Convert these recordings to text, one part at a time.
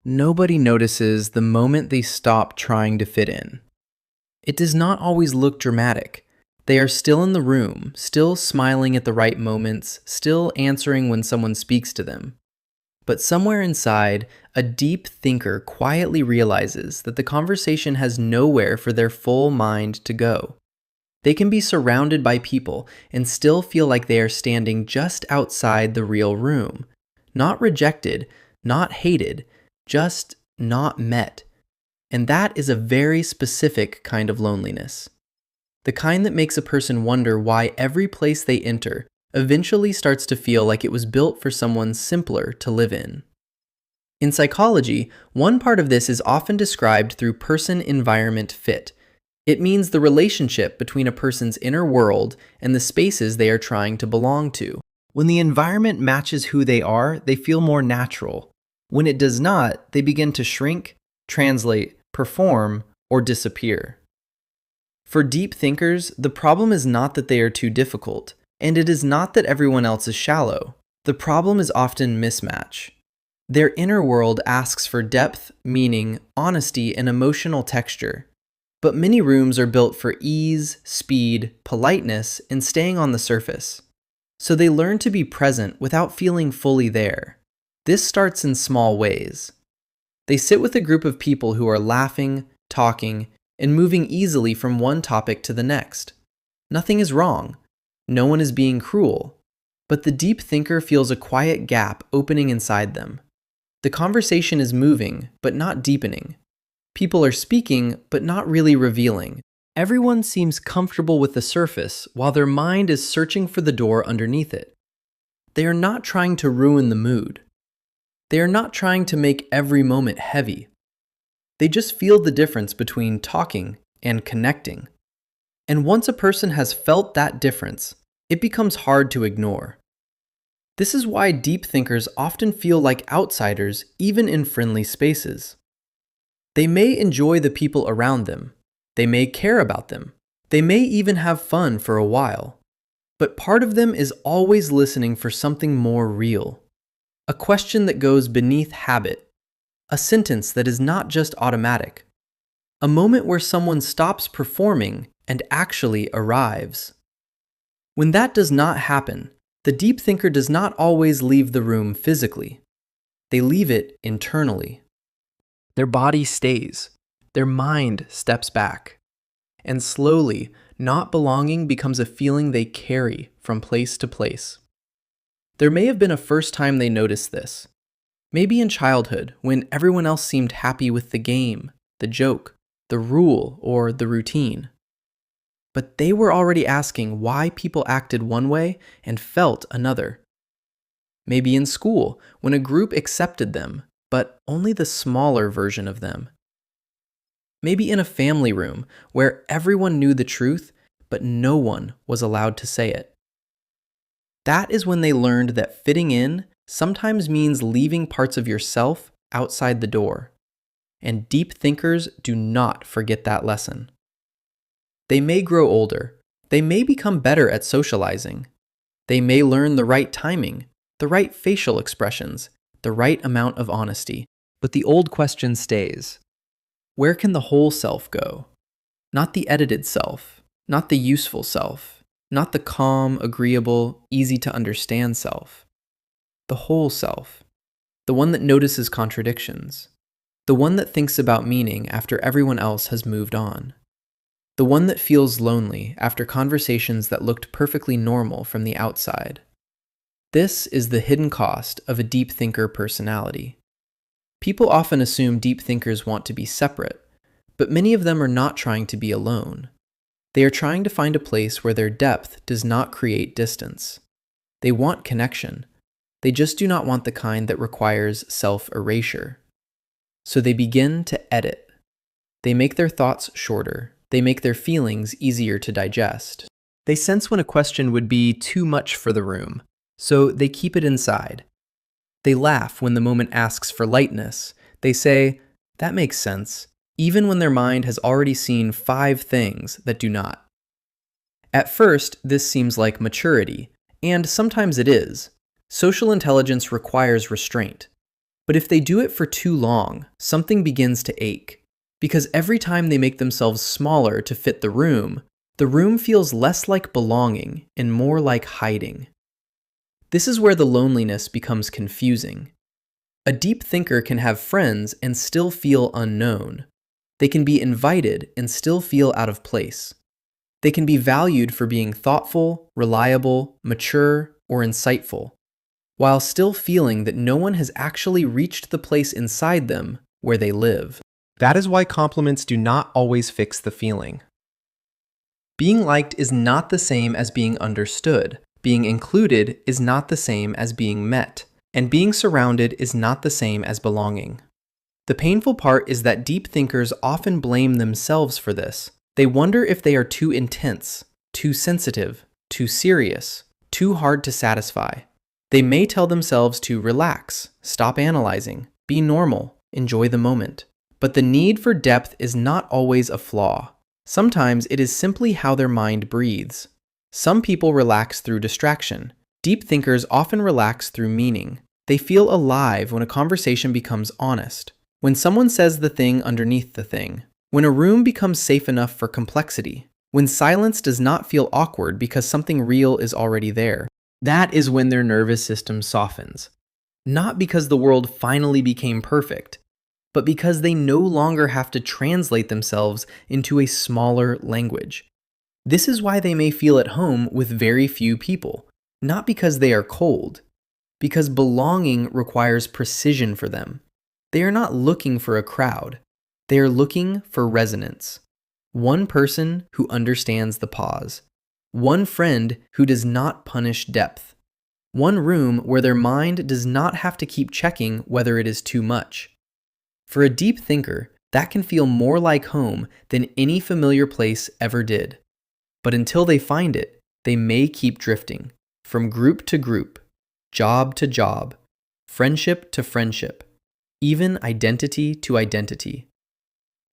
Nobody notices the moment they stop trying to fit in. It does not always look dramatic. They are still in the room, still smiling at the right moments, still answering when someone speaks to them. But somewhere inside, a deep thinker quietly realizes that the conversation has nowhere for their full mind to go. They can be surrounded by people and still feel like they are standing just outside the real room. Not rejected, not hated, just not met. And that is a very specific kind of loneliness. The kind that makes a person wonder why every place they enter eventually starts to feel like it was built for someone simpler to live in. In psychology, one part of this is often described through person-environment fit. It means the relationship between a person's inner world and the spaces they are trying to belong to. When the environment matches who they are, they feel more natural. When it does not, they begin to shrink, translate, perform, or disappear. For deep thinkers, the problem is not that they are too difficult, and it is not that everyone else is shallow. The problem is often mismatch. Their inner world asks for depth, meaning, honesty, and emotional texture. But many rooms are built for ease, speed, politeness, and staying on the surface. So they learn to be present without feeling fully there. This starts in small ways. They sit with a group of people who are laughing, talking, and moving easily from one topic to the next. Nothing is wrong. No one is being cruel. But the deep thinker feels a quiet gap opening inside them. The conversation is moving, but not deepening. People are speaking, but not really revealing. Everyone seems comfortable with the surface, while their mind is searching for the door underneath it. They are not trying to ruin the mood. They are not trying to make every moment heavy. They just feel the difference between talking and connecting. And once a person has felt that difference, it becomes hard to ignore. This is why deep thinkers often feel like outsiders even in friendly spaces. They may enjoy the people around them. They may care about them. They may even have fun for a while. But part of them is always listening for something more real. A question that goes beneath habit. A sentence that is not just automatic. A moment where someone stops performing and actually arrives. When that does not happen, the deep thinker does not always leave the room physically. They leave it internally. Their body stays. Their mind steps back. And slowly, not belonging becomes a feeling they carry from place to place. There may have been a first time they noticed this. Maybe in childhood, when everyone else seemed happy with the game, the joke, the rule, or the routine. But they were already asking why people acted one way and felt another. Maybe in school, when a group accepted them, but only the smaller version of them. Maybe in a family room, where everyone knew the truth, but no one was allowed to say it. That is when they learned that fitting in sometimes means leaving parts of yourself outside the door. And deep thinkers do not forget that lesson. They may grow older. They may become better at socializing. They may learn the right timing, the right facial expressions, the right amount of honesty. But the old question stays. Where can the whole self go? Not the edited self, not the useful self, not the calm, agreeable, easy to understand self. The whole self. The one that notices contradictions. The one that thinks about meaning after everyone else has moved on. The one that feels lonely after conversations that looked perfectly normal from the outside. This is the hidden cost of a deep thinker personality. People often assume deep thinkers want to be separate, but many of them are not trying to be alone. They are trying to find a place where their depth does not create distance. They want connection. They just do not want the kind that requires self-erasure. So they begin to edit. They make their thoughts shorter. They make their feelings easier to digest. They sense when a question would be too much for the room, so they keep it inside. They laugh when the moment asks for lightness. They say, "That makes sense," even when their mind has already seen 5 things that do not. At first, this seems like maturity, and sometimes it is. Social intelligence requires restraint. But if they do it for too long, something begins to ache. Because every time they make themselves smaller to fit the room feels less like belonging and more like hiding. This is where the loneliness becomes confusing. A deep thinker can have friends and still feel unknown. They can be invited and still feel out of place. They can be valued for being thoughtful, reliable, mature, or insightful, while still feeling that no one has actually reached the place inside them where they live. That is why compliments do not always fix the feeling. Being liked is not the same as being understood. Being included is not the same as being met. And being surrounded is not the same as belonging. The painful part is that deep thinkers often blame themselves for this. They wonder if they are too intense, too sensitive, too serious, too hard to satisfy. They may tell themselves to relax, stop analyzing, be normal, enjoy the moment. But the need for depth is not always a flaw. Sometimes it is simply how their mind breathes. Some people relax through distraction. Deep thinkers often relax through meaning. They feel alive when a conversation becomes honest, when someone says the thing underneath the thing, when a room becomes safe enough for complexity, when silence does not feel awkward because something real is already there. That is when their nervous system softens. Not because the world finally became perfect, but because they no longer have to translate themselves into a smaller language. This is why they may feel at home with very few people, not because they are cold, because belonging requires precision for them. They are not looking for a crowd. They are looking for resonance. One person who understands the pause. One friend who does not punish depth. One room where their mind does not have to keep checking whether it is too much. For a deep thinker, that can feel more like home than any familiar place ever did. But until they find it, they may keep drifting, from group to group, job to job, friendship to friendship, even identity to identity,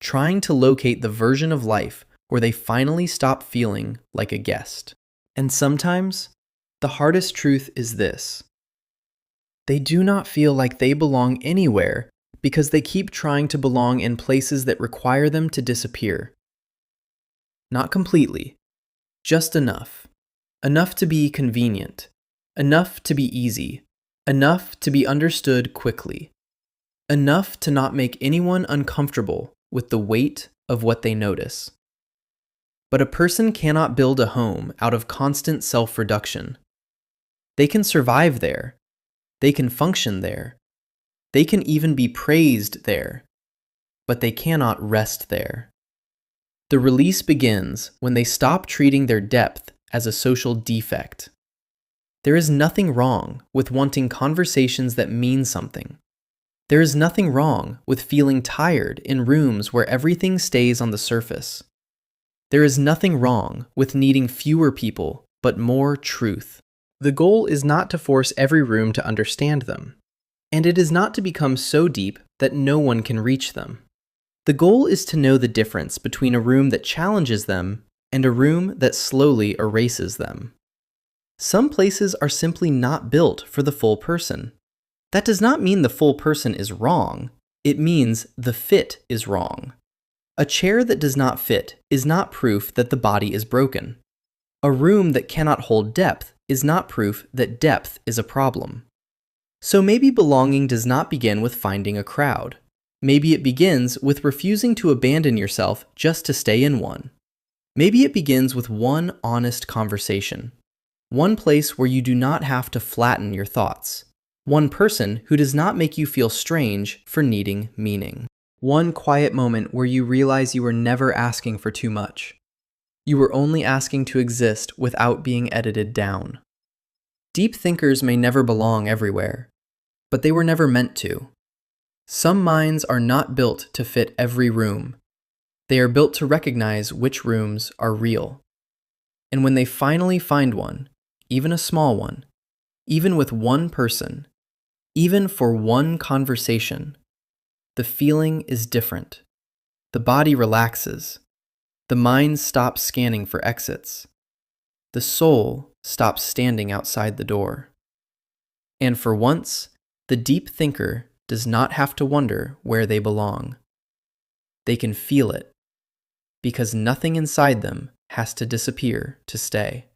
trying to locate the version of life where they finally stop feeling like a guest. And sometimes, the hardest truth is this: they do not feel like they belong anywhere because they keep trying to belong in places that require them to disappear. Not completely, just enough. Enough to be convenient. Enough to be easy. Enough to be understood quickly. Enough to not make anyone uncomfortable with the weight of what they notice. But a person cannot build a home out of constant self-reduction. They can survive there. They can function there. They can even be praised there. But they cannot rest there. The release begins when they stop treating their depth as a social defect. There is nothing wrong with wanting conversations that mean something. There is nothing wrong with feeling tired in rooms where everything stays on the surface. There is nothing wrong with needing fewer people, but more truth. The goal is not to force every room to understand them, and it is not to become so deep that no one can reach them. The goal is to know the difference between a room that challenges them and a room that slowly erases them. Some places are simply not built for the full person. That does not mean the full person is wrong. It means the fit is wrong. A chair that does not fit is not proof that the body is broken. A room that cannot hold depth is not proof that depth is a problem. So maybe belonging does not begin with finding a crowd. Maybe it begins with refusing to abandon yourself just to stay in one. Maybe it begins with one honest conversation. One place where you do not have to flatten your thoughts. One person who does not make you feel strange for needing meaning. One quiet moment where you realize you were never asking for too much. You were only asking to exist without being edited down. Deep thinkers may never belong everywhere, but they were never meant to. Some minds are not built to fit every room. They are built to recognize which rooms are real. And when they finally find one, even a small one, even with one person, even for one conversation, the feeling is different. The body relaxes. The mind stops scanning for exits. The soul stops standing outside the door. And for once, the deep thinker does not have to wonder where they belong. They can feel it, because nothing inside them has to disappear to stay.